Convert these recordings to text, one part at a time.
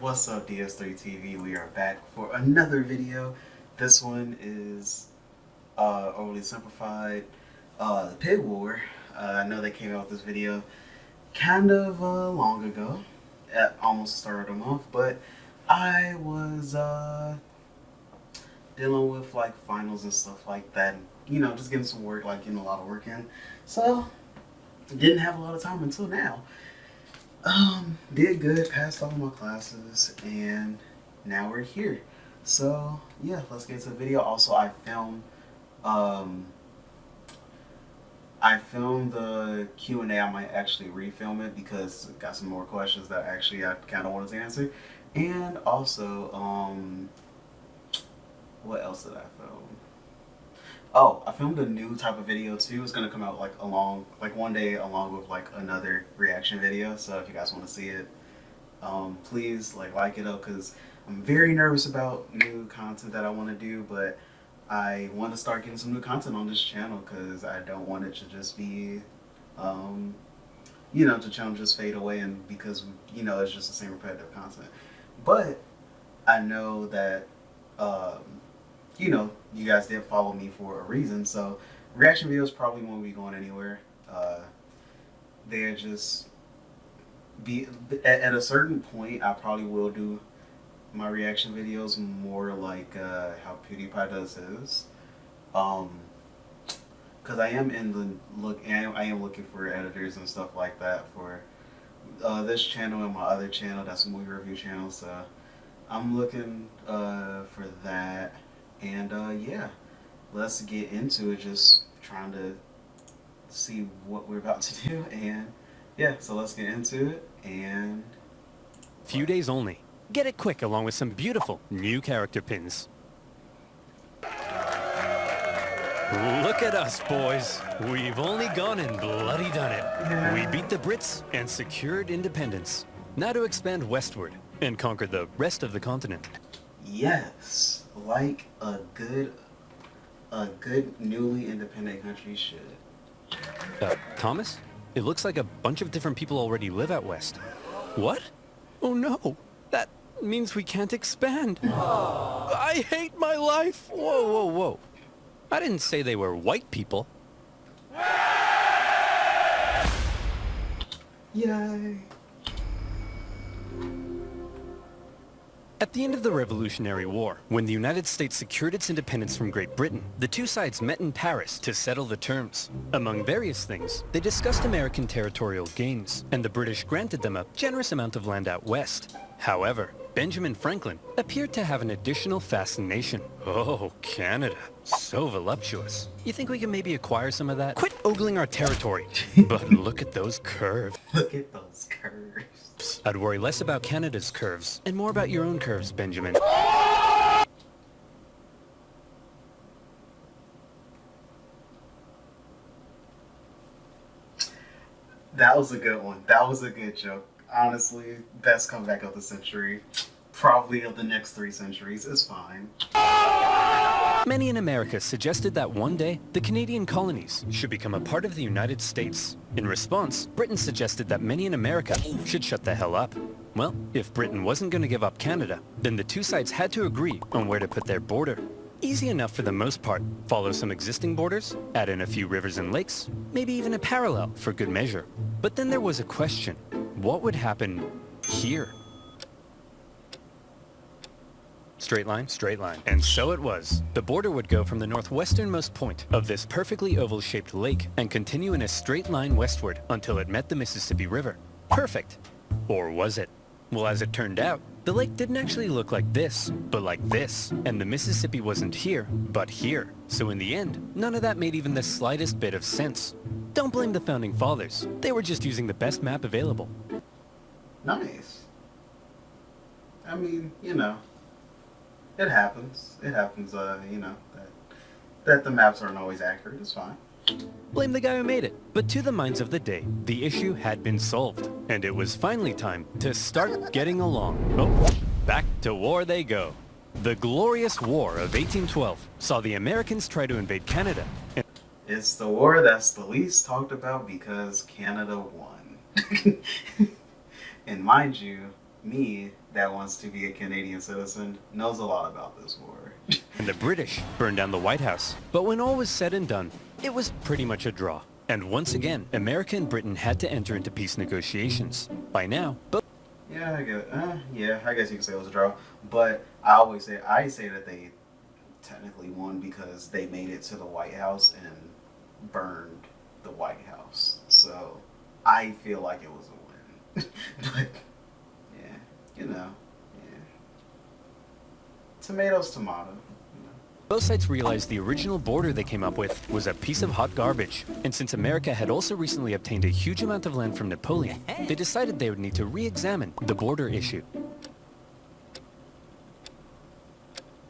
What's up, DS3 TV? We are back for another video. This one is overly simplified. The Pig War. I know they came out with this video kind of long ago, at almost the start of the month, but I was dealing with like finals and stuff like that. And, just getting some work, like getting a lot of work in. So didn't have a lot of time until now. Did good, passed all my classes, and now we're here. So yeah, let's get to the video. Also, I filmed the Q&A. I might actually refilm it because I got some more questions that actually I kind of wanted to answer. And also, what else did I film? Oh, I filmed a new type of video too. It's gonna come out like one day along with like another reaction video. So if you guys want to see it, please like it up, because I'm very nervous about new content that I want to do, but I want to start getting some new content on this channel because I don't want it to just be, the channel just fade away and because it's just the same repetitive content. But I know that you guys did follow me for a reason, so reaction videos probably won't be going anywhere. They're just at a certain point, I probably will do my reaction videos more like how PewDiePie does his, because I am I am looking for editors and stuff like that for this channel and my other channel. That's a movie review channel, so I'm looking for that. And yeah, let's get into it. Just trying to see what we're about to do, and yeah, so let's get into it. And few days only. Get it quick along with some beautiful new character pins. Look at us, boys. We've only gone and bloody done it. Yeah. We beat the Brits and secured independence. Now to expand westward and conquer the rest of the continent. Yes, like a good newly independent country should. Thomas? It looks like a bunch of different people already live out west. What? Oh no, that means we can't expand. I hate my life. Whoa, whoa, whoa. I didn't say they were white people. Yay. At the end of the Revolutionary War, when the United States secured its independence from Great Britain, the two sides met in Paris to settle the terms. Among various things, they discussed American territorial gains, and the British granted them a generous amount of land out west. However, Benjamin Franklin appeared to have an additional fascination. Oh, Canada. So voluptuous. You think we can maybe acquire some of that? Quit ogling our territory. But look at those curves. Look at those curves. I'd worry less about Canada's curves and more about your own curves, Benjamin. That was a good one. That was a good joke. Honestly, best comeback of the century. Probably of the next 3 centuries. It's fine. Many in America suggested that one day, the Canadian colonies should become a part of the United States. In response, Britain suggested that many in America should shut the hell up. Well, if Britain wasn't going to give up Canada, then the two sides had to agree on where to put their border. Easy enough for the most part. Follow some existing borders, add in a few rivers and lakes, maybe even a parallel for good measure. But then there was a question. What would happen here? Straight line, straight line. And so it was. The border would go from the northwesternmost point of this perfectly oval-shaped lake and continue in a straight line westward until it met the Mississippi River. Perfect. Or was it? Well, as it turned out, the lake didn't actually look like this, but like this. And the Mississippi wasn't here, but here. So in the end, none of that made even the slightest bit of sense. Don't blame the Founding Fathers. They were just using the best map available. Nice. I mean, it happens. It happens, that the maps aren't always accurate. It's fine. Blame the guy who made it. But to the minds of the day, the issue had been solved. And it was finally time to start getting along. Oh, back to war they go. The Glorious War of 1812 saw the Americans try to invade Canada. It's the war that's the least talked about because Canada won. And mind you, me that wants to be a Canadian citizen knows a lot about this war. And the British burned down the White House. But when all was said and done, it was pretty much a draw. And once again, America and Britain had to enter into peace negotiations. By now, both... Yeah, I guess you could say it was a draw. But I say that they technically won because they made it to the White House and burned the White House. So I feel like it was a win. But yeah, yeah. Tomatoes, tomato. Both sides realized the original border they came up with was a piece of hot garbage. And since America had also recently obtained a huge amount of land from Napoleon, they decided they would need to re-examine the border issue.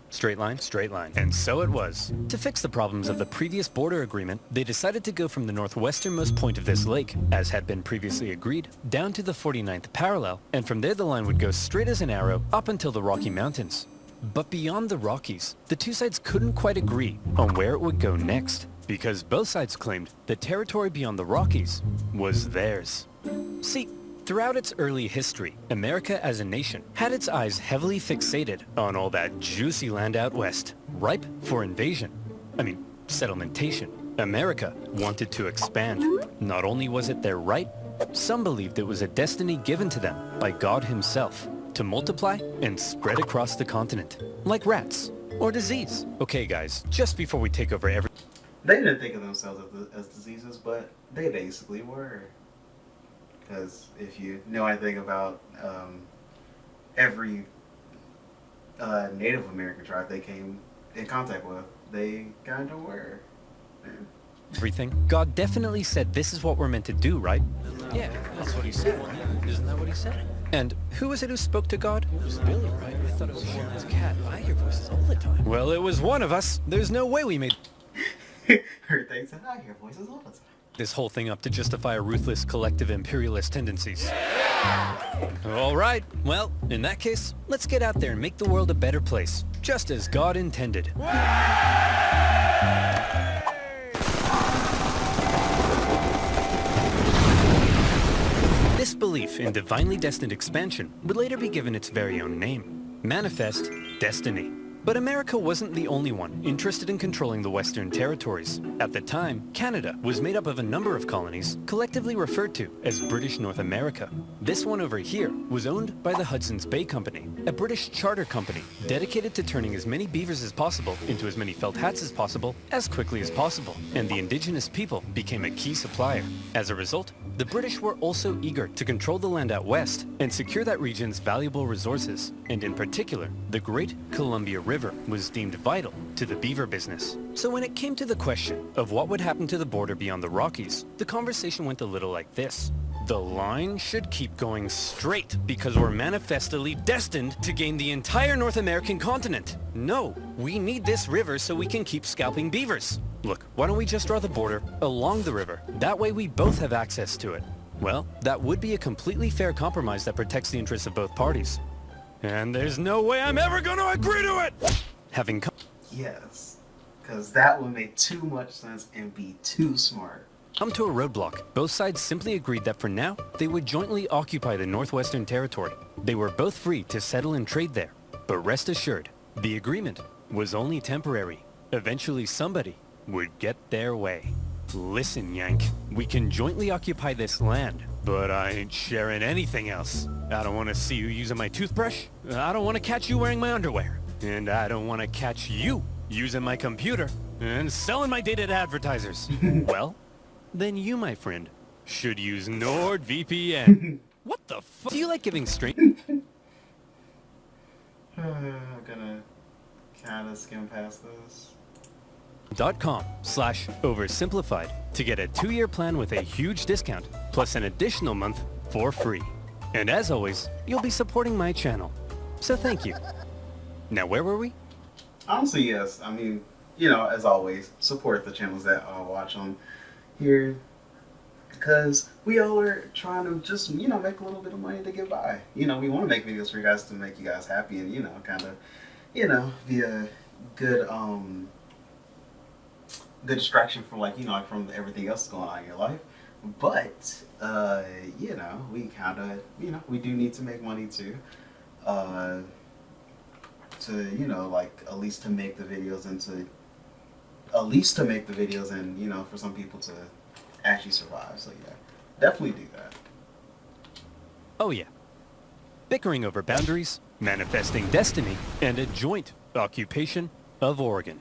Straight line, straight line. And so it was. To fix the problems of the previous border agreement, they decided to go from the northwesternmost point of this lake, as had been previously agreed, down to the 49th parallel, and from there the line would go straight as an arrow up until the Rocky Mountains. But beyond the Rockies, the two sides couldn't quite agree on where it would go next, because both sides claimed the territory beyond the Rockies was theirs. See, throughout its early history, America as a nation had its eyes heavily fixated on all that juicy land out west, ripe for invasion. Settlementation. America wanted to expand. Not only was it their right, some believed it was a destiny given to them by God himself to multiply and spread across the continent, like rats or disease. Okay guys, just before we take over They didn't think of themselves as diseases, but they basically were. Because if you know anything about every Native American tribe they came in contact with, they kind of were. everything, God definitely said this is what we're meant to do, right? Yeah, that's what he said. Isn't that what he said? And who was it who spoke to God? It was Billy, right? I thought it was Sharon's cat. I hear voices all the time. Well, it was one of us. There's no way we made... Her thing said, I hear voices all the time. This whole thing up to justify our ruthless collective imperialist tendencies. All right, well, in that case, let's get out there and make the world a better place, just as God intended. This belief in divinely destined expansion would later be given its very own name, Manifest Destiny. But America wasn't the only one interested in controlling the Western territories. At the time, Canada was made up of a number of colonies, collectively referred to as British North America. This one over here was owned by the Hudson's Bay Company, a British charter company dedicated to turning as many beavers as possible into as many felt hats as possible, as quickly as possible, and the indigenous people became a key supplier. As a result, the British were also eager to control the land out west and secure that region's valuable resources, and in particular, the Great Columbia River was deemed vital to the beaver business. So when it came to the question of what would happen to the border beyond the Rockies, the conversation went a little like this. The line should keep going straight because we're manifestly destined to gain the entire North American continent. No, we need this river so we can keep scalping beavers. Look, why don't we just draw the border along the river? That way we both have access to it. Well, that would be a completely fair compromise that protects the interests of both parties. And there's no way I'm ever gonna agree to it! Yes, because that would make too much sense and be too smart. Come to a roadblock. Both sides simply agreed that for now, they would jointly occupy the Northwestern Territory. They were both free to settle and trade there. But rest assured, the agreement was only temporary. Eventually somebody would get their way. Listen, Yank, we can jointly occupy this land, but I ain't sharing anything else. I don't want to see you using my toothbrush. I don't want to catch you wearing my underwear. And I don't want to catch you using my computer and selling my data to advertisers. Well, then you, my friend, should use NordVPN. What the fuck? Do you like giving straight... I'm gonna kind of skim past this. .com/oversimplified to get a 2-year plan with a huge discount, plus an additional month for free. And as always, you'll be supporting my channel. So thank you. Now where were we? Honestly, yes. I mean, you know, as always, support the channels that I watch on here. Because we all are trying to just, you know, make a little bit of money to get by. You know, we want to make videos for you guys to make you guys happy and, you know, kind of, you know, be a good, good distraction from, like, you know, like from everything else going on in your life. But you know, we kind of, you know, we do need to make money too. Uh, to, you know, like at least to make the videos into at least to make the videos and, you know, for some people to actually survive. So yeah, definitely do that. Oh yeah. Bickering over boundaries, manifesting destiny, and a joint occupation of Oregon.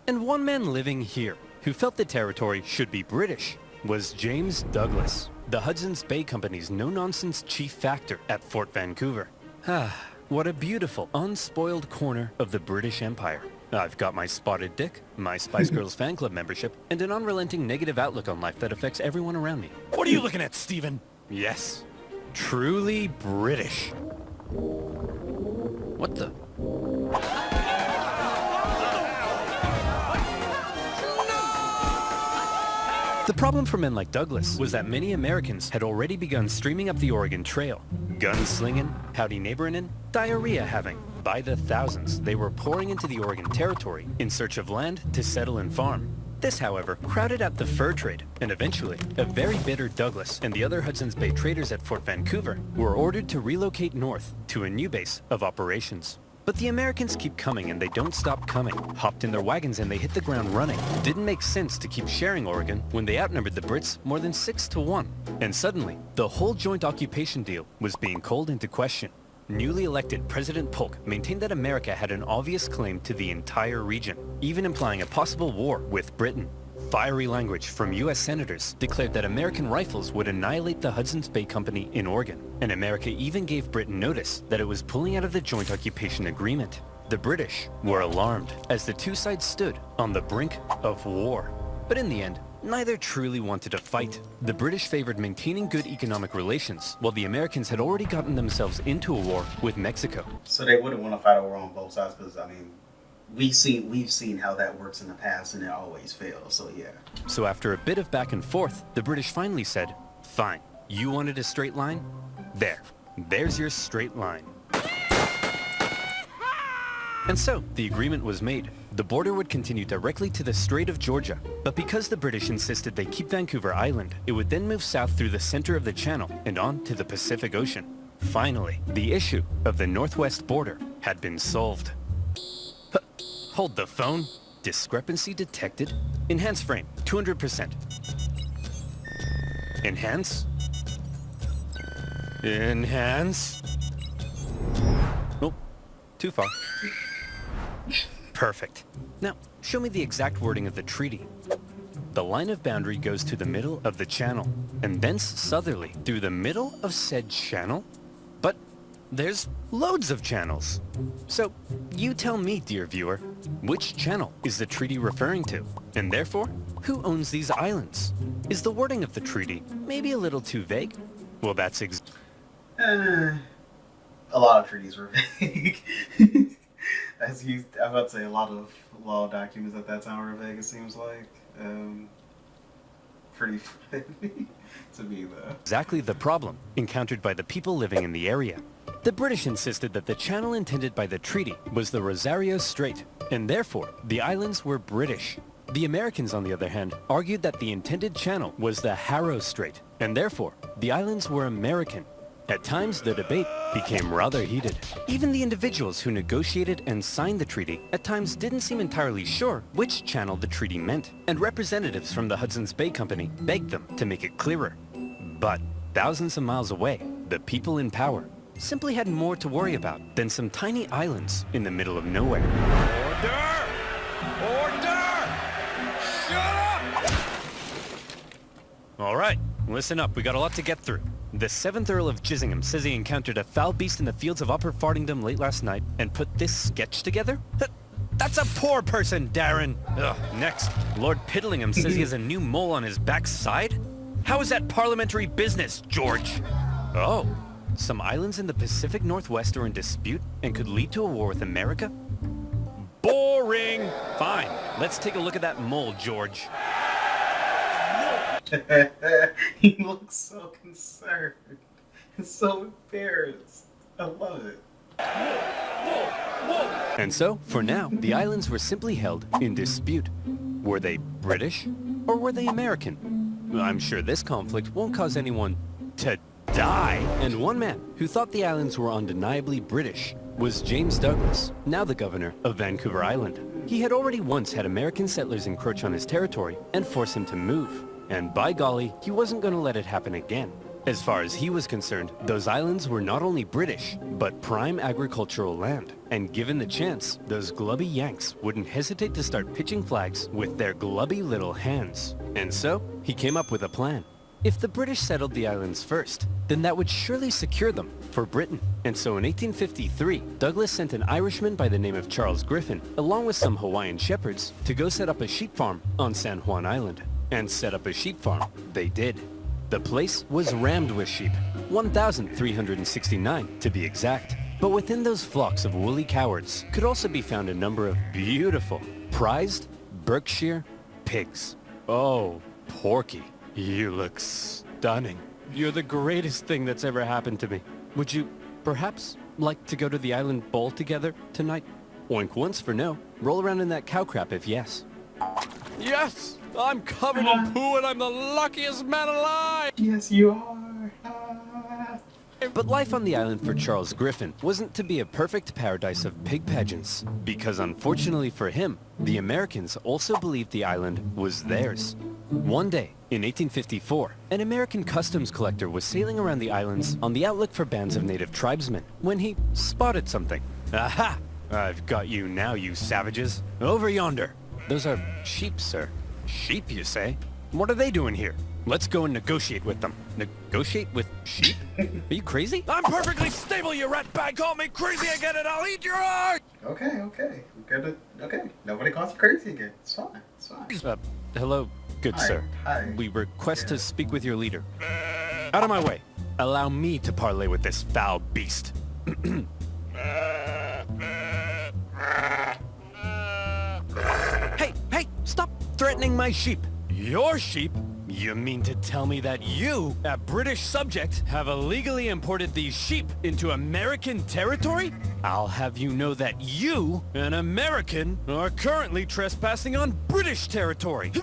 And one man living here who felt the territory should be British was James Douglas, the Hudson's Bay Company's no-nonsense chief factor at Fort Vancouver. Ah, what a beautiful, unspoiled corner of the British Empire. I've got my spotted dick, my Spice Girls fan club membership, and an unrelenting negative outlook on life that affects everyone around me. What are you looking at, Stephen? Yes, truly British. What the? The problem for men like Douglas was that many Americans had already begun streaming up the Oregon Trail. Gun-slinging, howdy neighborin', diarrhea having. By the thousands, they were pouring into the Oregon Territory in search of land to settle and farm. This, however, crowded out the fur trade, and eventually, a very bitter Douglas and the other Hudson's Bay traders at Fort Vancouver were ordered to relocate north to a new base of operations. But the Americans keep coming and they don't stop coming. Hopped in their wagons and they hit the ground running. Didn't make sense to keep sharing Oregon when they outnumbered the Brits more than 6-1. And suddenly, the whole joint occupation deal was being called into question. Newly elected President Polk maintained that America had an obvious claim to the entire region, even implying a possible war with Britain. Fiery language from U.S. senators declared that American rifles would annihilate the Hudson's Bay Company in Oregon, and America even gave Britain notice that it was pulling out of the joint occupation agreement. The British were alarmed as the two sides stood on the brink of war. But in the end, neither truly wanted to fight. The British favored maintaining good economic relations, while the Americans had already gotten themselves into a war with Mexico. So they wouldn't want to fight a war on both sides because, I mean, we've seen how that works in the past and it always fails, so yeah. So after a bit of back and forth, the British finally said, fine, you wanted a straight line? There's your straight line. And so, the agreement was made. The border would continue directly to the Strait of Georgia, but because the British insisted they keep Vancouver Island, it would then move south through the center of the channel and on to the Pacific Ocean. Finally, the issue of the northwest border had been solved. Hold the phone. Discrepancy detected. Enhance frame, 200%. Enhance. Enhance. Oh, too far. Perfect. Now, show me the exact wording of the treaty. The line of boundary goes to the middle of the channel, and thence southerly through the middle of said channel? But there's loads of channels. So, you tell me, dear viewer, which channel is the treaty referring to? And therefore, who owns these islands? Is the wording of the treaty maybe a little too vague? Well, that's a lot of treaties were vague. I'm about to say a lot of law documents at that time were vague, it seems like. Pretty funny to me, though. Exactly the problem encountered by the people living in the area. The British insisted that the channel intended by the treaty was the Rosario Strait, and therefore the islands were British. The Americans, on the other hand, argued that the intended channel was the Harrow Strait, and therefore the islands were American. At times, the debate became rather heated. Even the individuals who negotiated and signed the treaty at times didn't seem entirely sure which channel the treaty meant, and representatives from the Hudson's Bay Company begged them to make it clearer. But thousands of miles away, the people in power simply had more to worry about than some tiny islands in the middle of nowhere. Order! Order! Shut up! All right, listen up. We got a lot to get through. The 7th Earl of Gissingham says he encountered a foul beast in the fields of Upper Fardingdom late last night and put this sketch together? That's a poor person, Darren! Ugh, next, Lord Piddlingham says he has a new mole on his backside? How is that parliamentary business, George? Oh, some islands in the Pacific Northwest are in dispute and could lead to a war with America? Boring! Fine, let's take a look at that mole, George. He looks so concerned. So embarrassed. I love it. And so, for now, the islands were simply held in dispute. Were they British or were they American? I'm sure this conflict won't cause anyone to die. And one man who thought the islands were undeniably British was James Douglas, now the governor of Vancouver Island. He had already once had American settlers encroach on his territory and force him to move. And by golly, he wasn't going to let it happen again. As far as he was concerned, those islands were not only British, but prime agricultural land. And given the chance, those glubby Yanks wouldn't hesitate to start pitching flags with their glubby little hands. And so, he came up with a plan. If the British settled the islands first, then that would surely secure them for Britain. And so in 1853, Douglas sent an Irishman by the name of Charles Griffin, along with some Hawaiian shepherds, to go set up a sheep farm on San Juan Island. And set up a sheep farm they did. The place was rammed with sheep, 1,369 to be exact. But within those flocks of woolly cowards could also be found a number of beautiful, prized Berkshire pigs. Oh, Porky, you look stunning. You're the greatest thing that's ever happened to me. Would you perhaps like to go to the island ball together tonight? Oink once for no. Roll around in that cow crap if yes. Yes! I'm covered in poo and I'm the luckiest man alive! Yes, you are. But life on the island for Charles Griffin wasn't to be a perfect paradise of pig pageants, because unfortunately for him, the Americans also believed the island was theirs. One day, in 1854, an American customs collector was sailing around the islands on the outlook for bands of native tribesmen when he spotted something. Aha! I've got you now, you savages. Over yonder. Those are sheep, sir. Sheep, you say? What are they doing here? Let's go and negotiate with them. Negotiate with sheep? Are you crazy? I'm perfectly stable, you rat bag! Call me crazy again and I'll eat your heart! Okay. Okay. Nobody calls you crazy again. It's fine. It's fine. Hello, good Hi. sir. Hi. We request to speak with your leader. Out of my way. Allow me to parley with this foul beast. Hey, stop threatening my sheep. Your sheep? You mean to tell me that you, a British subject, have illegally imported these sheep into American territory? I'll have you know that you, an American, are currently trespassing on British territory.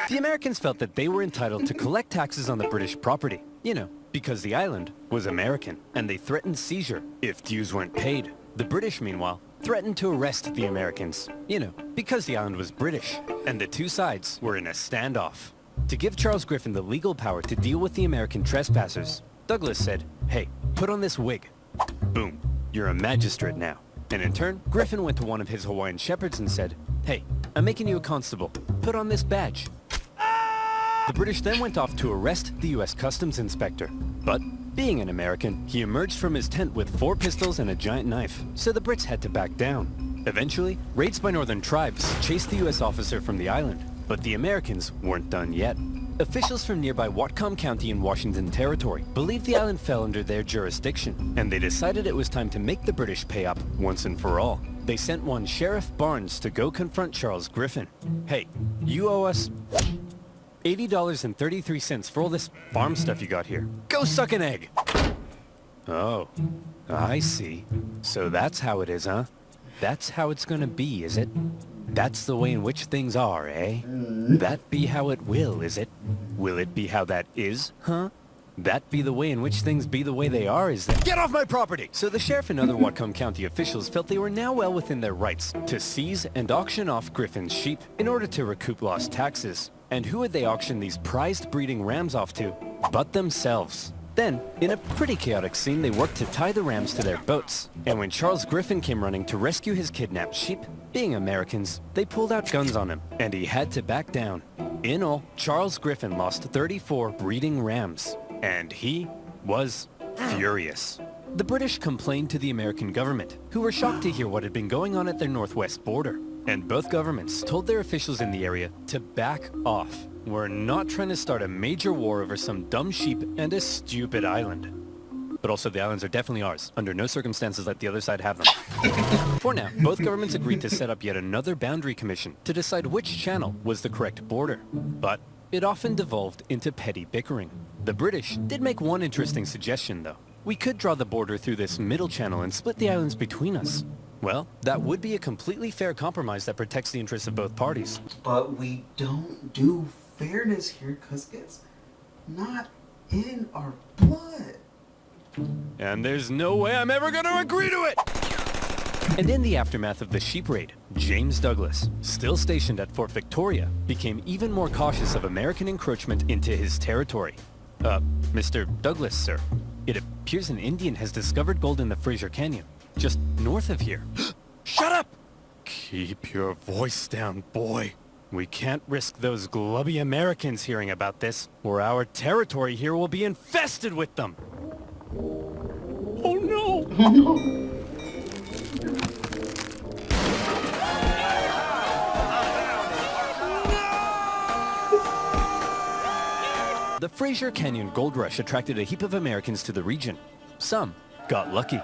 The Americans felt that they were entitled to collect taxes on the British property. You know, because the island was American, and they threatened seizure if dues weren't paid. The British, meanwhile, threatened to arrest the Americans. You know, because the island was British, and the two sides were in a standoff. To give Charles Griffin the legal power to deal with the American trespassers, Douglas said, "Hey, put on this wig." Boom, you're a magistrate now. And in turn, Griffin went to one of his Hawaiian shepherds and said, "Hey, I'm making you a constable. Put on this badge." The British then went off to arrest the US Customs Inspector. But, being an American, he emerged from his tent with 4 pistols and a giant knife, so the Brits had to back down. Eventually, raids by northern tribes chased the US officer from the island, but the Americans weren't done yet. Officials from nearby Whatcom County in Washington Territory believed the island fell under their jurisdiction, and they decided it was time to make the British pay up once and for all. They sent one Sheriff Barnes to go confront Charles Griffin. "Hey, you owe us $80.33 for all this farm stuff you got here. Go suck an egg!" Oh, I see. So that's how it is, huh? That's how it's gonna be, is it? That's the way in which things are, eh? That be how it will, is it? Will it be how that is, huh? That be the way in which things be the way they are, is that— Get off my property! So the sheriff and other Whatcom County officials felt they were now well within their rights to seize and auction off Griffin's sheep in order to recoup lost taxes. And who would they auction these prized breeding rams off to but themselves? Then, in a pretty chaotic scene, they worked to tie the rams to their boats. And when Charles Griffin came running to rescue his kidnapped sheep, being Americans, they pulled out guns on him, and he had to back down. In all, Charles Griffin lost 34 breeding rams, and he was furious. The British complained to the American government, who were shocked to hear what had been going on at their northwest border. And both governments told their officials in the area to back off. We're not trying to start a major war over some dumb sheep and a stupid island. But also the islands are definitely ours. Under no circumstances let the other side have them. For now, both governments agreed to set up yet another boundary commission to decide which channel was the correct border. But it often devolved into petty bickering. The British did make one interesting suggestion though. We could draw the border through this middle channel and split the islands between us. Well, that would be a completely fair compromise that protects the interests of both parties. But we don't do fairness here because it's not in our blood. And there's no way I'm ever gonna agree to it! And in the aftermath of the sheep raid, James Douglas, still stationed at Fort Victoria, became even more cautious of American encroachment into his territory. Mr. Douglas, sir, it appears an Indian has discovered gold in the Fraser Canyon, just north of here. Shut up! Keep your voice down, boy. We can't risk those glubby Americans hearing about this, or our territory here will be infested with them. Oh no! Oh no! The Fraser Canyon gold rush attracted a heap of Americans to the region. Some got lucky.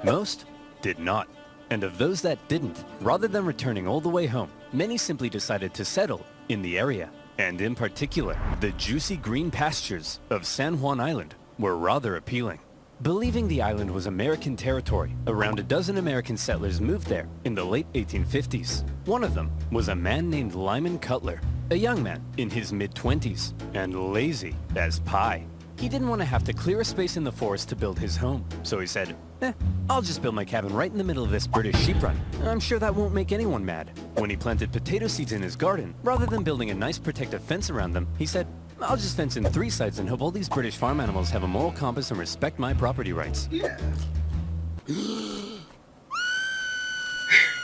Most did not. And of those that didn't, rather than returning all the way home, many simply decided to settle in the area. And in particular, the juicy green pastures of San Juan Island were rather appealing. Believing the island was American territory, around a dozen American settlers moved there in the late 1850s. One of them was a man named Lyman Cutler, a young man in his mid-20s, and lazy as pie. He didn't want to have to clear a space in the forest to build his home, so he said, I'll just build my cabin right in the middle of this British sheep run. I'm sure that won't make anyone mad. When he planted potato seeds in his garden, rather than building a nice protective fence around them, he said, I'll just fence in 3 sides and hope all these British farm animals have a moral compass and respect my property rights. Yeah.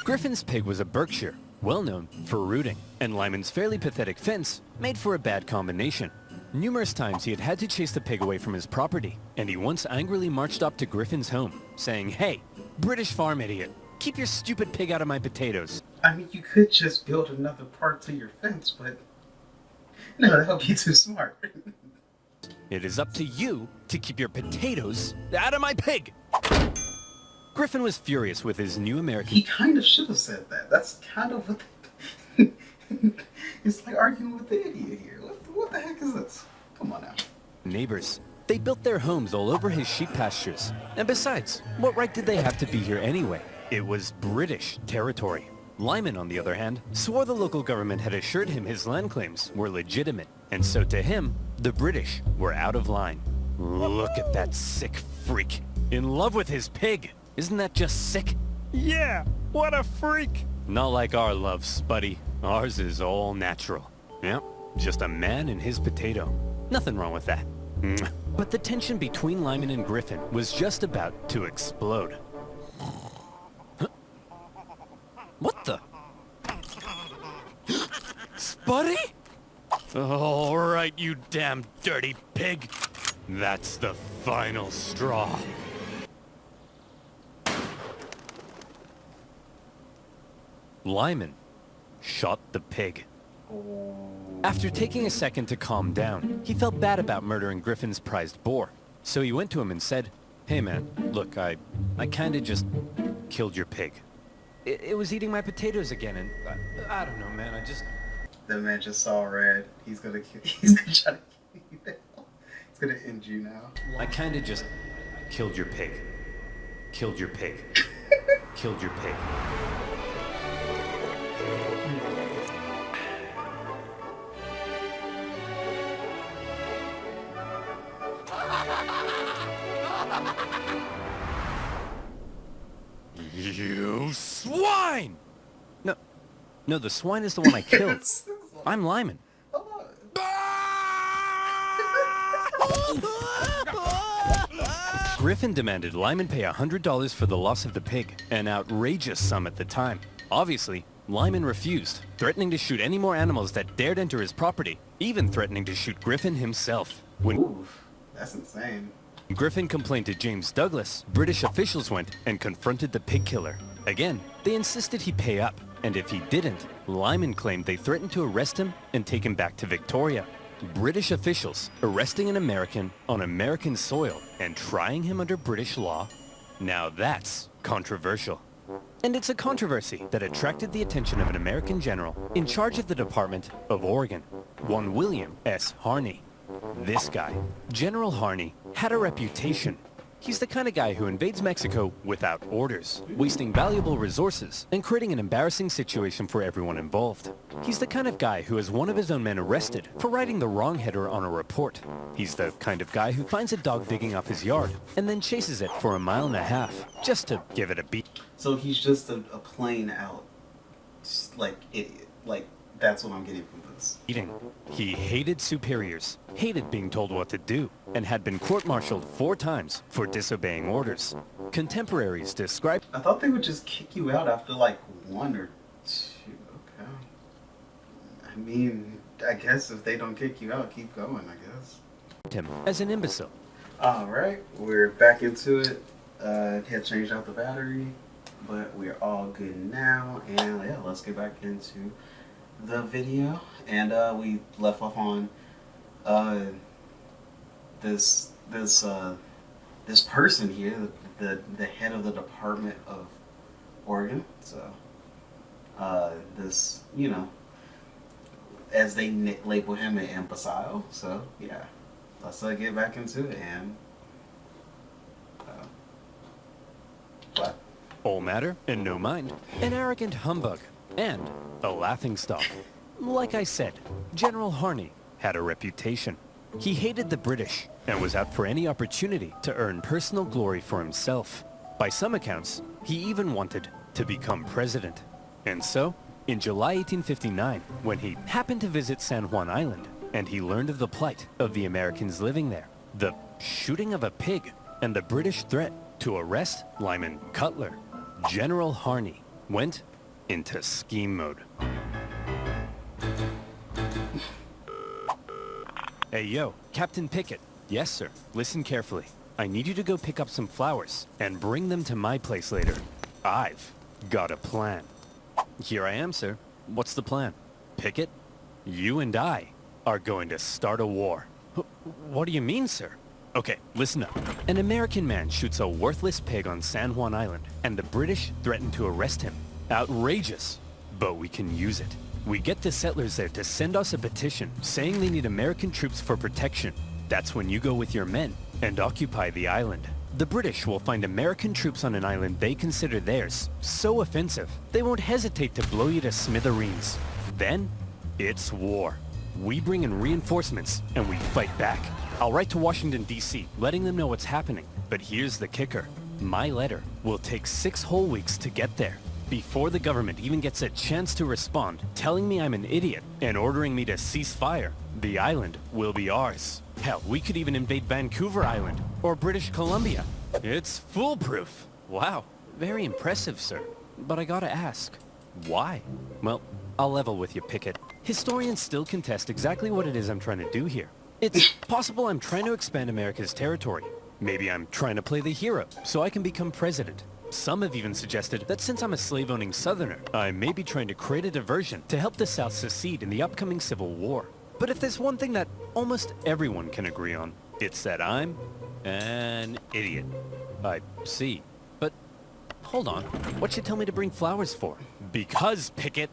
Griffin's pig was a Berkshire, well known for rooting, and Lyman's fairly pathetic fence made for a bad combination. Numerous times he had had to chase the pig away from his property, and he once angrily marched up to Griffin's home, saying, Hey, British farm idiot, keep your stupid pig out of my potatoes. I mean, you could just build another part to your fence, but no, that would be too smart. It is up to you to keep your potatoes out of my pig. Griffin was furious with his new American... He kind of should have said that. That's kind of what... It's like arguing with the idiot here. What the heck is this? Come on now. Neighbors. They built their homes all over his sheep pastures. And besides, what right did they have to be here anyway? It was British territory. Lyman, on the other hand, swore the local government had assured him his land claims were legitimate. And so to him, the British were out of line. Look at that sick freak. In love with his pig. Isn't that just sick? Yeah, what a freak. Not like our love, Spuddy. Ours is all natural. Yep, just a man and his potato. Nothing wrong with that. But the tension between Lyman and Griffin was just about to explode. Huh? What the? Spuddy? All right, you damn dirty pig. That's the final straw. Lyman shot the pig. After taking a second to calm down, he felt bad about murdering Griffin's prized boar. So he went to him and said, Hey man, look, I kinda just killed your pig. It was eating my potatoes again and I don't know, man, I just... The man just saw red. He's gonna try to kill you now. He's gonna end you now. I kinda just killed your pig. Killed your pig. Killed your pig. You swine! No, the swine is the one I killed. I'm Lyman. Griffin demanded Lyman pay $100 for the loss of the pig, an outrageous sum at the time. Obviously, Lyman refused, threatening to shoot any more animals that dared enter his property, even threatening to shoot Griffin himself. Ooh, that's insane. Griffin complained to James Douglas. British officials went and confronted the pig killer. Again, they insisted he pay up, and if he didn't, Lyman claimed they threatened to arrest him and take him back to Victoria. British officials arresting an American on American soil and trying him under British law? Now that's controversial. And it's a controversy that attracted the attention of an American general in charge of the Department of Oregon, one William S. Harney. This guy, General Harney, had a reputation He's the kind of guy who invades Mexico without orders, wasting valuable resources and creating an embarrassing situation for everyone involved. He's the kind of guy who has one of his own men arrested for writing the wrong header on a report. He's the kind of guy who finds a dog digging up his yard and then chases it for 1.5 miles just to give it a beat. So he's just a plain out, like, idiot. Like, that's what I'm getting from this. He hated superiors, hated being told what to do, and had been court-martialed 4 times for disobeying orders. Contemporaries describe... I thought they would just kick you out after like 1 or 2. Okay. I mean, I guess if they don't kick you out, keep going, I guess. ...him as an imbecile. Alright, we're back into it. Had changed out the battery, but we're all good now. And yeah, let's get back into the video. And we left off on this person here, the head of the Department of Oregon. So this, you know, as they label him, an imbecile. So yeah, let's get back into it. And what? All matter and no mind, an arrogant humbug, and a laughingstock. Like I said, General Harney had a reputation. He hated the British and was out for any opportunity to earn personal glory for himself. By some accounts, he even wanted to become president. And so, in July 1859, when he happened to visit San Juan Island, and he learned of the plight of the Americans living there, the shooting of a pig, and the British threat to arrest Lyman Cutler, General Harney went into scheme mode. Hey yo, Captain Pickett. Yes sir, listen carefully. I need you to go pick up some flowers and bring them to my place later. I've got a plan. Here I am, sir. What's the plan? Pickett, you and I are going to start a war. What do you mean, sir? Okay, listen up. An American man shoots a worthless pig on San Juan Island, and the British threaten to arrest him. Outrageous, but we can use it. We get the settlers there to send us a petition saying they need American troops for protection. That's when you go with your men and occupy the island. The British will find American troops on an island they consider theirs so offensive, they won't hesitate to blow you to smithereens. Then, it's war. We bring in reinforcements and we fight back. I'll write to Washington, D.C., letting them know what's happening. But here's the kicker. My letter will take 6 whole weeks to get there. Before the government even gets a chance to respond, telling me I'm an idiot and ordering me to cease fire, the island will be ours. Hell, we could even invade Vancouver Island or British Columbia. It's foolproof. Wow, very impressive, sir. But I gotta ask, why? Well, I'll level with you, Pickett. Historians still contest exactly what it is I'm trying to do here. It's possible I'm trying to expand America's territory. Maybe I'm trying to play the hero so I can become president. Some have even suggested that since I'm a slave-owning Southerner, I may be trying to create a diversion to help the South secede in the upcoming Civil War. But if there's one thing that almost everyone can agree on, it's that I'm an idiot. I see. But hold on, what'd you tell me to bring flowers for? Because, Pickett,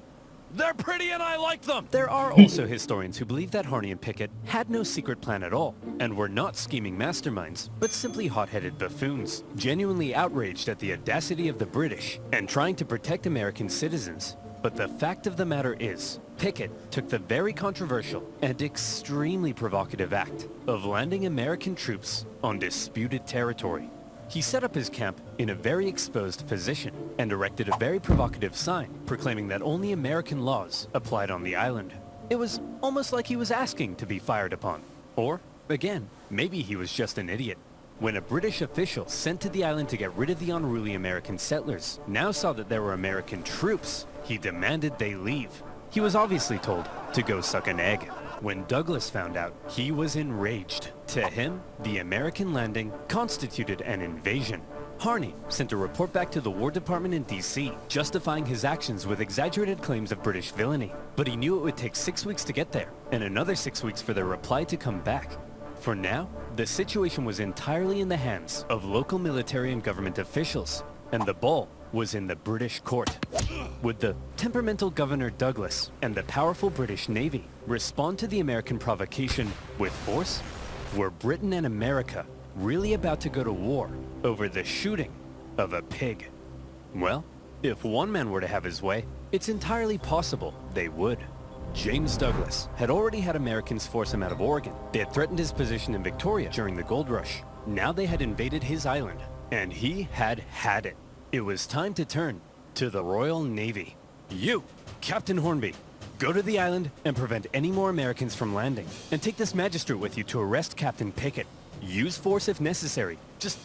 they're pretty and I like them! There are also historians who believe that Harney and Pickett had no secret plan at all, and were not scheming masterminds, but simply hot-headed buffoons, genuinely outraged at the audacity of the British, and trying to protect American citizens. But the fact of the matter is, Pickett took the very controversial and extremely provocative act of landing American troops on disputed territory. He set up his camp in a very exposed position and erected a very provocative sign proclaiming that only American laws applied on the island. It was almost like he was asking to be fired upon. Or, again, maybe he was just an idiot. When a British official sent to the island to get rid of the unruly American settlers now saw that there were American troops, he demanded they leave. He was obviously told to go suck an egg. When Douglas found out, he was enraged. To him, the American landing constituted an invasion. Harney sent a report back to the War Department in D.C., justifying his actions with exaggerated claims of British villainy. But he knew it would take 6 weeks to get there, and another 6 weeks for their reply to come back. For now, the situation was entirely in the hands of local military and government officials, and the ball was in the British court. Would the temperamental Governor Douglas and the powerful British Navy respond to the American provocation with force? Were Britain and America really about to go to war over the shooting of a pig? Well, if one man were to have his way, it's entirely possible they would. James Douglas had already had Americans force him out of Oregon. They had threatened his position in Victoria during the gold rush. Now they had invaded his island, and he had had it. It was time to turn to the Royal Navy. You, Captain Hornby, go to the island and prevent any more Americans from landing. And take this magistrate with you to arrest Captain Pickett. Use force if necessary. Just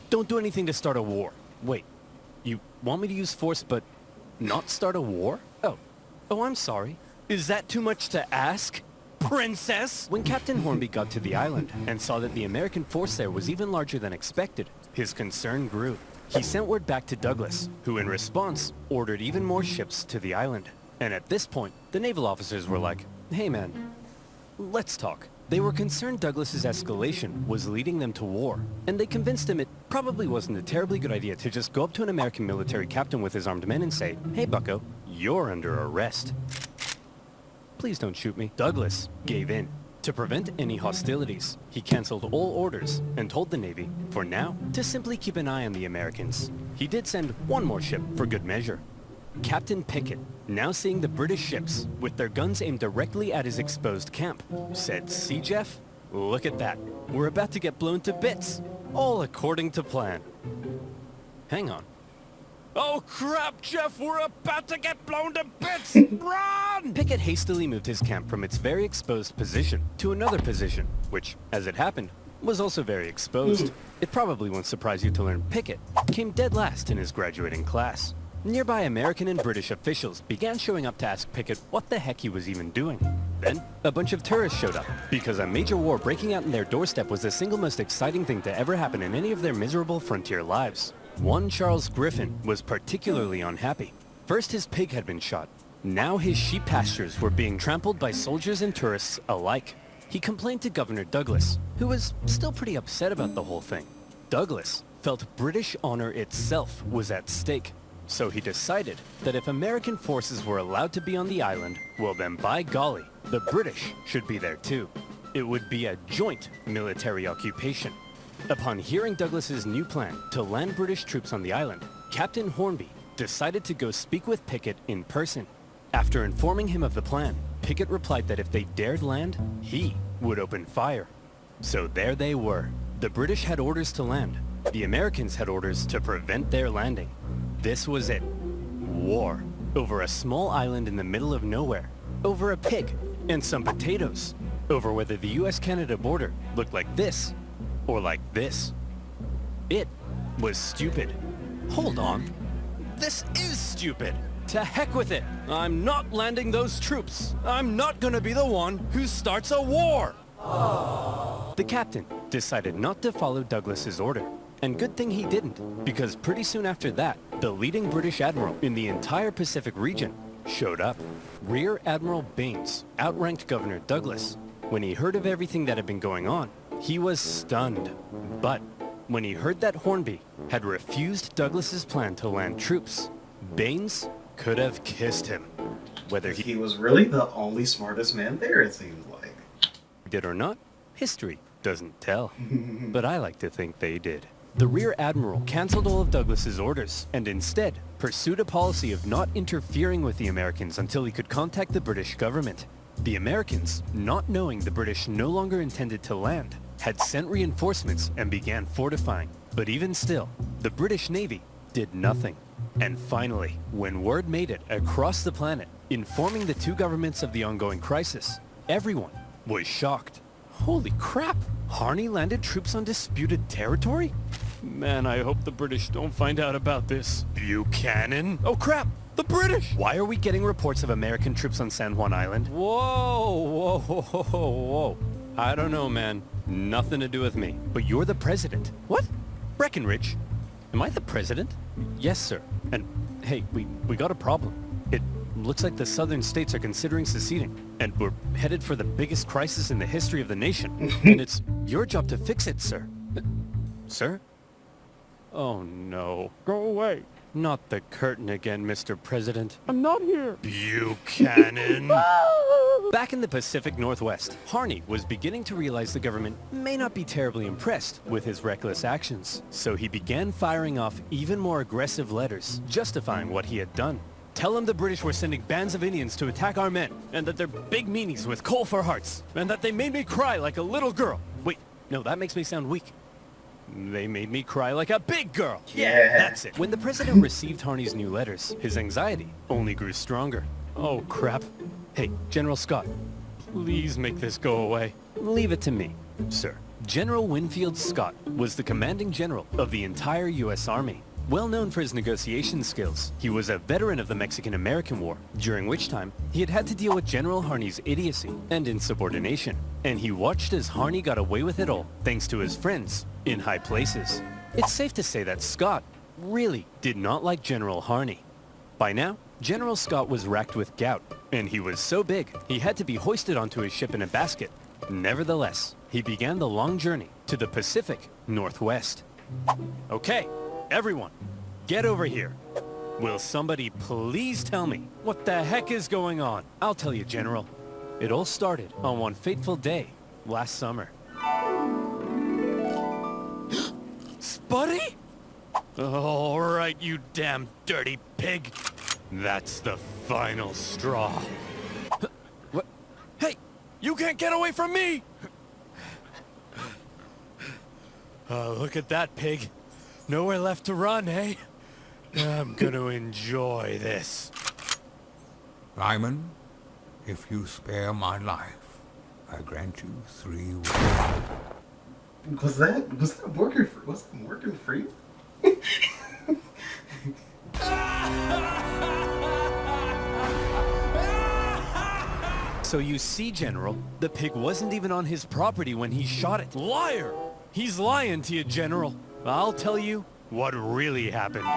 don't do anything to start a war. Wait, you want me to use force but not start a war? Oh, I'm sorry. Is that too much to ask, Princess? When Captain Hornby got to the island and saw that the American force there was even larger than expected, his concern grew. He sent word back to Douglas, who in response ordered even more ships to the island. And at this point, the naval officers were like, hey man, let's talk. They were concerned Douglas's escalation was leading them to war, and they convinced him it probably wasn't a terribly good idea to just go up to an American military captain with his armed men and say, hey bucko, you're under arrest. Please don't shoot me. Douglas gave in. To prevent any hostilities, he canceled all orders and told the Navy, for now, to simply keep an eye on the Americans. He did send one more ship for good measure. Captain Pickett, now seeing the British ships with their guns aimed directly at his exposed camp, said, see Jeff? Look at that. We're about to get blown to bits. All according to plan. Hang on. Oh crap, Jeff, we're about to get blown to bits! Run! Pickett hastily moved his camp from its very exposed position to another position, which, as it happened, was also very exposed. It probably won't surprise you to learn Pickett came dead last in his graduating class. Nearby American and British officials began showing up to ask Pickett what the heck he was even doing. Then, a bunch of tourists showed up, because a major war breaking out in their doorstep was the single most exciting thing to ever happen in any of their miserable frontier lives. One Charles Griffin was particularly unhappy. First his pig had been shot. Now his sheep pastures were being trampled by soldiers and tourists alike. He complained to Governor Douglas, who was still pretty upset about the whole thing. Douglas felt British honor itself was at stake. So he decided that if American forces were allowed to be on the island, well then by golly, the British should be there too. It would be a joint military occupation. Upon hearing Douglas's new plan to land British troops on the island, Captain Hornby decided to go speak with Pickett in person. After informing him of the plan, Pickett replied that if they dared land, he would open fire. So there they were. The British had orders to land. The Americans had orders to prevent their landing. This was it. War. Over a small island in the middle of nowhere. Over a pig and some potatoes. Over whether the US-Canada border looked like this or like this. It was stupid. Hold on. This is stupid. To heck with it. I'm not landing those troops. I'm not gonna be the one who starts a war. The captain decided not to follow Douglas's order. And good thing he didn't, because pretty soon after that, the leading British admiral in the entire Pacific region showed up. Rear Admiral Baines outranked Governor Douglas. When he heard of everything that had been going on, he was stunned. But when he heard that Hornby had refused Douglas's plan to land troops, Baines could have kissed him. Whether he He was really the only smartest man there, it seems like. did or not, history doesn't tell. But I like to think they did. The Rear Admiral canceled all of Douglas's orders and instead pursued a policy of not interfering with the Americans until he could contact the British government. The Americans, not knowing the British no longer intended to land, had sent reinforcements and began fortifying. But even still, the British Navy did nothing. And finally, when word made it across the planet, informing the two governments of the ongoing crisis, everyone was shocked. Holy crap! Harney landed troops on disputed territory? Man, I hope the British don't find out about this. Buchanan? Oh crap! The British! Why are we getting reports of American troops on San Juan Island? Whoa, whoa, whoa, whoa, whoa. I don't know, man. Nothing to do with me. But you're the president. What? Breckenridge? Am I the president? Yes, sir. And hey, we got a problem. It looks like the southern states are considering seceding, and we're headed for the biggest crisis in the history of the nation. And it's your job to fix it, sir. Sir? Oh no. Go away. Not the curtain again, Mr. President. I'm not here. Buchanan! Back in the Pacific Northwest, Harney was beginning to realize the government may not be terribly impressed with his reckless actions. So he began firing off even more aggressive letters, justifying what he had done. Tell him the British were sending bands of Indians to attack our men, and that they're big meanies with coal for hearts, and that they made me cry like a little girl. Wait, no, that makes me sound weak. They made me cry like a big girl. Yeah. That's it. When the president received Harney's new letters, his anxiety only grew stronger. Oh, crap. Hey, General Scott, please make this go away. Leave it to me, sir. General Winfield Scott was the commanding general of the entire U.S. Army. Well known for his negotiation skills, he was a veteran of the Mexican-American War, during which time he had had to deal with General Harney's idiocy and insubordination. And he watched as Harney got away with it all, thanks to his friends in high places. It's safe to say that Scott really did not like General Harney. By now, General Scott was racked with gout, and he was so big he had to be hoisted onto his ship in a basket. Nevertheless, he began the long journey to the Pacific Northwest. Okay, everyone, get over here. Will somebody please tell me what the heck is going on? I'll tell you, General. It all started on one fateful day last summer. Spuddy? All right, you damn dirty pig. That's the final straw. What? Hey, you can't get away from me! Oh, look at that pig. Nowhere left to run, eh? I'm gonna enjoy this. Lyman, if you spare my life, I grant you 3 wishes. Was that working for you? So you see, General, the pig wasn't even on his property when he shot it. Liar! He's lying to you, General. I'll tell you what really happened.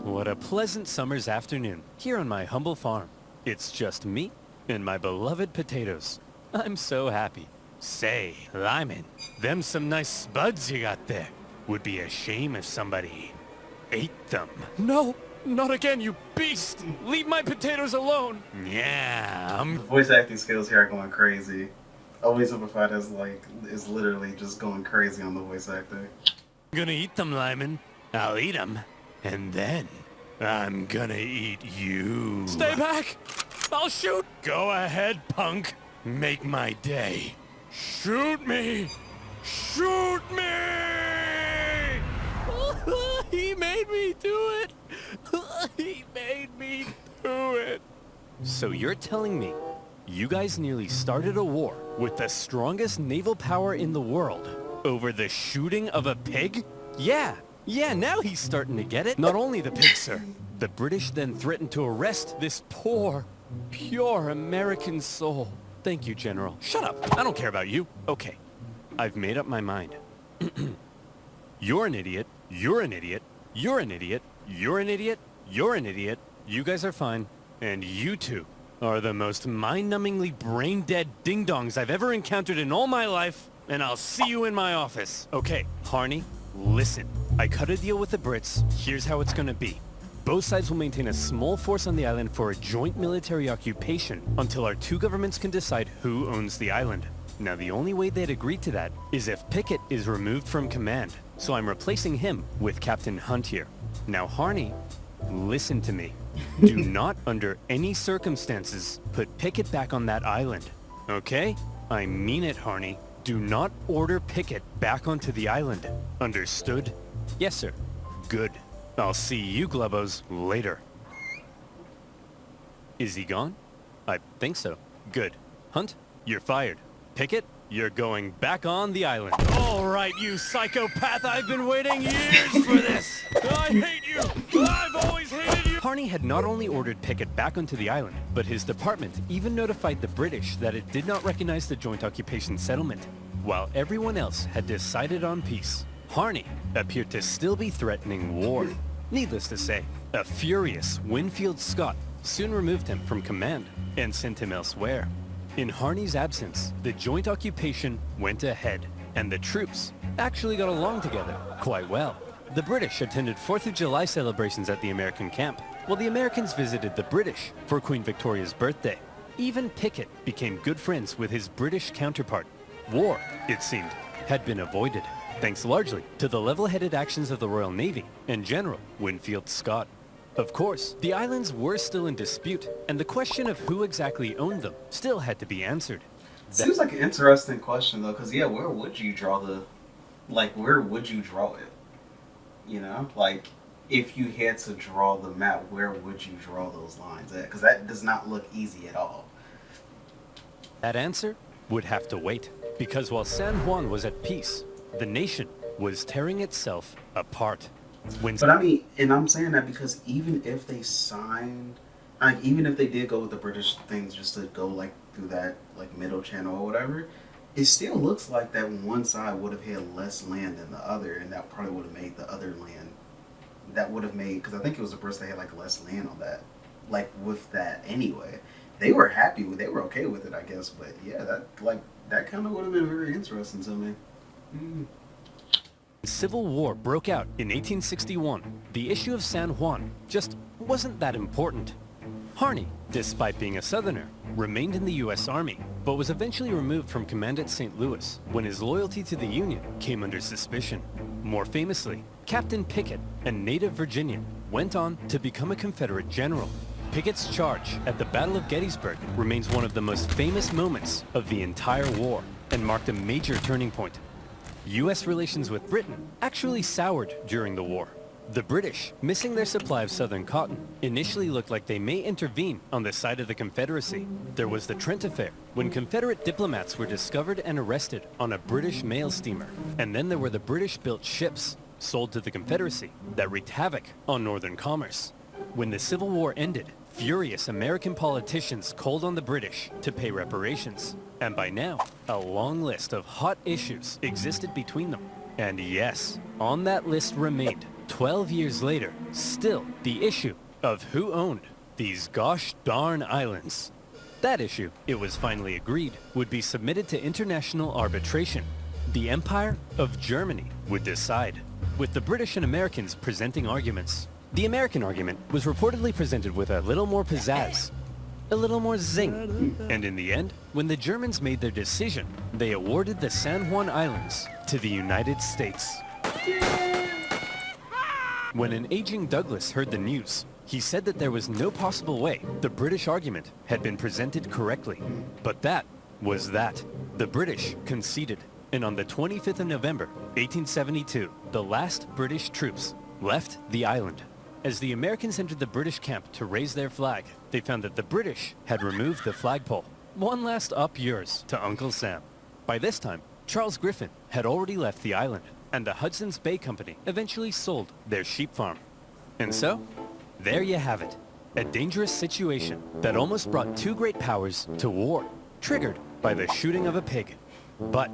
What a pleasant summer's afternoon here on my humble farm. It's just me and my beloved potatoes. I'm so happy. Say, Lyman, them some nice spuds you got there. Would be a shame if somebody ate them. No, not again, you beast! Leave my potatoes alone! Yeah, The voice acting skills here are going crazy. Oversimplified is literally just going crazy on the voice acting. gonna eat them, Lyman. I'll eat them, and then I'm gonna eat you. Stay back! I'll shoot! Go ahead, punk. Make my day. Shoot me! Shoot me! He made me do it! He made me do it! So you're telling me you guys nearly started a war with the strongest naval power in the world over the shooting of a pig? Yeah, now he's starting to get it. Not only the pig, sir. The British then threatened to arrest this poor, pure American soul. Thank you, General. Shut up. I don't care about you. Okay, I've made up my mind. You're an idiot. You're an idiot. You're an idiot. You're an idiot. You're an idiot. You guys are fine. And you two are the most mind-numbingly brain-dead ding-dongs I've ever encountered in all my life, and I'll see you in my office. Okay, Harney, listen. I cut a deal with the Brits. Here's how it's gonna be. Both sides will maintain a small force on the island for a joint military occupation until our two governments can decide who owns the island. Now, the only way they'd agree to that is if Pickett is removed from command, so I'm replacing him with Captain Hunt here. Now, Harney, listen to me. Do not, under any circumstances, put Pickett back on that island. Okay? I mean it, Harney. Do not order Pickett back onto the island. Understood? Yes, sir. Good. I'll see you Globos later. Is he gone? I think so. Good. Hunt, you're fired. Pickett, you're going back on the island. All right, you psychopath. I've been waiting years for this. I hate you. I've always hated you. Harney had not only ordered Pickett back onto the island, but his department even notified the British that it did not recognize the joint occupation settlement, while everyone else had decided on peace. Harney appeared to still be threatening war. Needless to say, a furious Winfield Scott soon removed him from command and sent him elsewhere. In Harney's absence, the joint occupation went ahead, and the troops actually got along together quite well. The British attended 4th of July celebrations at the American camp, while the Americans visited the British for Queen Victoria's birthday. Even Pickett became good friends with his British counterpart. War, it seemed, had been avoided, thanks largely to the level-headed actions of the Royal Navy and General Winfield Scott. Of course, the islands were still in dispute, and the question of who exactly owned them still had to be answered. Seems like an interesting question though, because yeah, where would you draw where would you draw it? You know, like if you had to draw the map, where would you draw those lines at? Because that does not look easy at all. That answer would have to wait, because while San Juan was at peace, the nation was tearing itself apart. But I mean, and I'm saying that because even if they signed, like even if they did go with the British things just to go like through that like middle channel or whatever, it still looks like that one side would have had less land than the other, and that probably would have made the other land. That would have made, because I think it was the Brits that had like less land on that, like with that anyway. They were happy with, they were okay with it, I guess. But yeah, that kind of would have been very interesting to me. Civil War broke out in 1861. The issue of San Juan just wasn't that important. Harney, despite being a Southerner, remained in the U.S. Army, but was eventually removed from command at St. Louis when his loyalty to the Union came under suspicion. More famously, Captain Pickett, a native Virginian, went on to become a Confederate general. Pickett's charge at the Battle of Gettysburg remains one of the most famous moments of the entire war and marked a major turning point. U.S. relations with Britain actually soured during the war. The British, missing their supply of southern cotton, initially looked like they may intervene on the side of the Confederacy. There was the Trent Affair, when Confederate diplomats were discovered and arrested on a British mail steamer. And then there were the British-built ships, sold to the Confederacy, that wreaked havoc on northern commerce. When the Civil War ended, furious American politicians called on the British to pay reparations. And by now, a long list of hot issues existed between them. And yes, on that list remained, 12 years later, still the issue of who owned these gosh darn islands. That issue, it was finally agreed, would be submitted to international arbitration. The Empire of Germany would decide, with the British and Americans presenting arguments. The American argument was reportedly presented with a little more pizzazz, a little more zing. And in the end, when the Germans made their decision, they awarded the San Juan Islands to the United States. When an aging Douglas heard the news, he said that there was no possible way the British argument had been presented correctly. But that was that. The British conceded, and on the 25th of November, 1872, the last British troops left the island. As the Americans entered the British camp to raise their flag, they found that the British had removed the flagpole. One last up yours to Uncle Sam. By this time, Charles Griffin had already left the island, and the Hudson's Bay Company eventually sold their sheep farm. And so, there you have it. A dangerous situation that almost brought two great powers to war, triggered by the shooting of a pig. But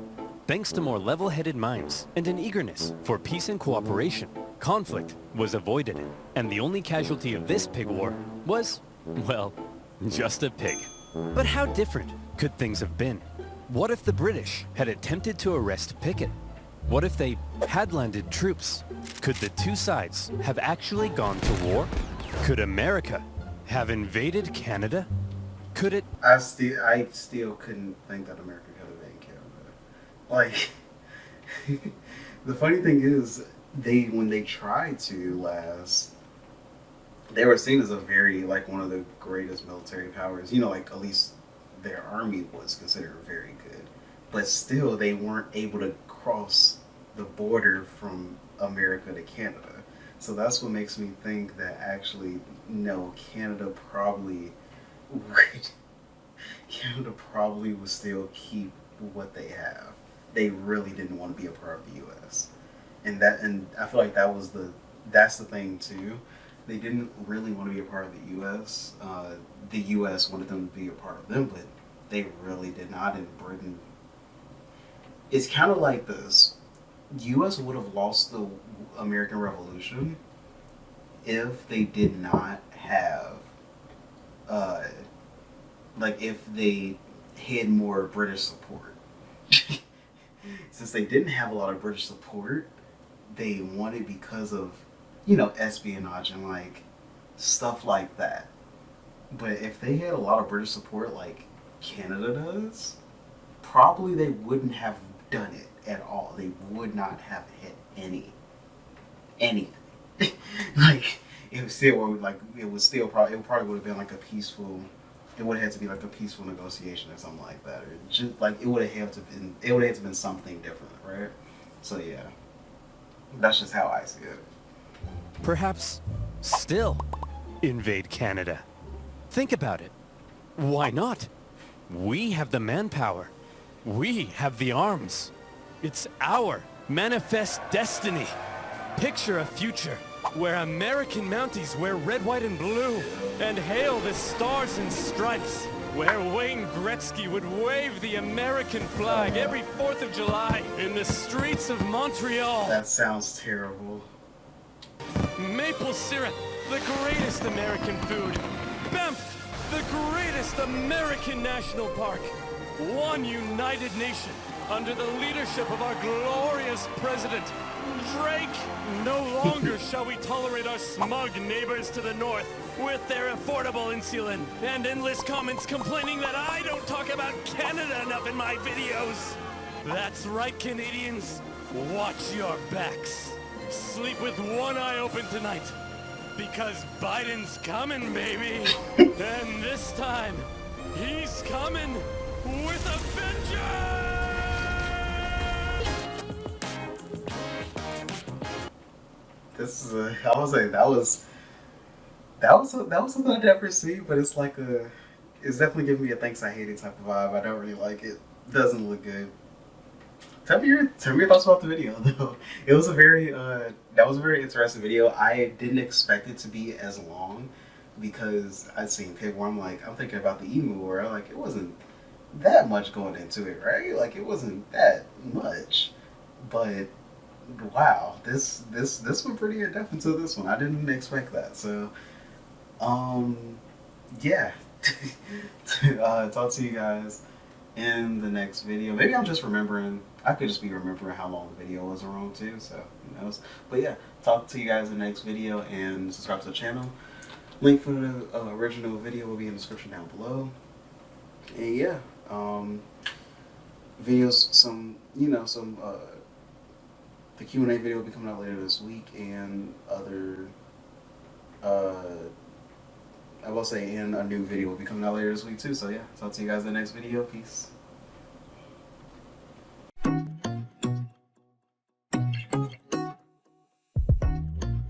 thanks to more level-headed minds and an eagerness for peace and cooperation, conflict was avoided, and the only casualty of this pig war was, well, just a pig. But how different could things have been? What if the British had attempted to arrest Pickett? What if they had landed troops? Could the two sides have actually gone to war? Could America have invaded Canada? Could it? I still couldn't think that America could have invaded Canada. Like, the funny thing is, when they tried to last, they were seen as a very, like, one of the greatest military powers. You know, like, at least their army was considered very good. But still, they weren't able to cross the border from America to Canada. So that's what makes me think that actually, no, Canada probably would still keep what they have. They really didn't want to be a part of the U.S. And I feel like that's the thing too. They didn't really want to be a part of the U.S. The U.S. wanted them to be a part of them, but they really did not. In Britain, it's kind of like this. U.S. would have lost the American Revolution if they did not have, if they had more British support. Since they didn't have a lot of British support, they want it because of, espionage and like stuff like that. But if they had a lot of British support like Canada does, probably they wouldn't have done it at all. They would not have hit anything. Like it was still like it was still probably it probably would have been like a peaceful. It would have had to be like a peaceful negotiation or something like that, or just like it would have had to been. It would have to been something different, right? So yeah, that's just how I see it. Perhaps still invade Canada. Think about it. Why not? We have the manpower. We have the arms. It's our manifest destiny. Picture a future where American Mounties wear red, white, and blue and hail the stars and stripes. Where Wayne Gretzky would wave the American flag every 4th of July in the streets of Montreal. That sounds terrible. Maple syrup, the greatest American food. Banff, the greatest American national park. One united nation under the leadership of our glorious president, Drake. No longer shall we tolerate our smug neighbors to the north with their affordable insulin and endless comments complaining that I don't talk about Canada enough in my videos. That's right, Canadians. Watch your backs. Sleep with one eye open tonight. Because Biden's coming, baby. And this time, he's coming with a vengeance! This is a. I was like that was something I never see, but it's like a. It's definitely giving me a thanks I hate it type of vibe. I don't really like it. Doesn't look good. Tell me your thoughts about the video though. It was a very that was a very interesting video. I didn't expect it to be as long because I'd seen Pig War. I'm thinking about the Emu War. Like it wasn't that much going into it, right? Like it wasn't that much. But wow, this went pretty in depth into this one. I didn't expect that. So um yeah. Talk to you guys in the next video. Maybe I'm just remembering. I could just be remembering how long the video was around too. So who knows? But yeah, talk to you guys in the next video and subscribe to the channel. Link for the original video will be in the description down below. And yeah, videos. Some the Q&A video will be coming out later this week, and other. I will say, and a new video will be coming out later this week too. So yeah, talk to you guys in the next video. Peace.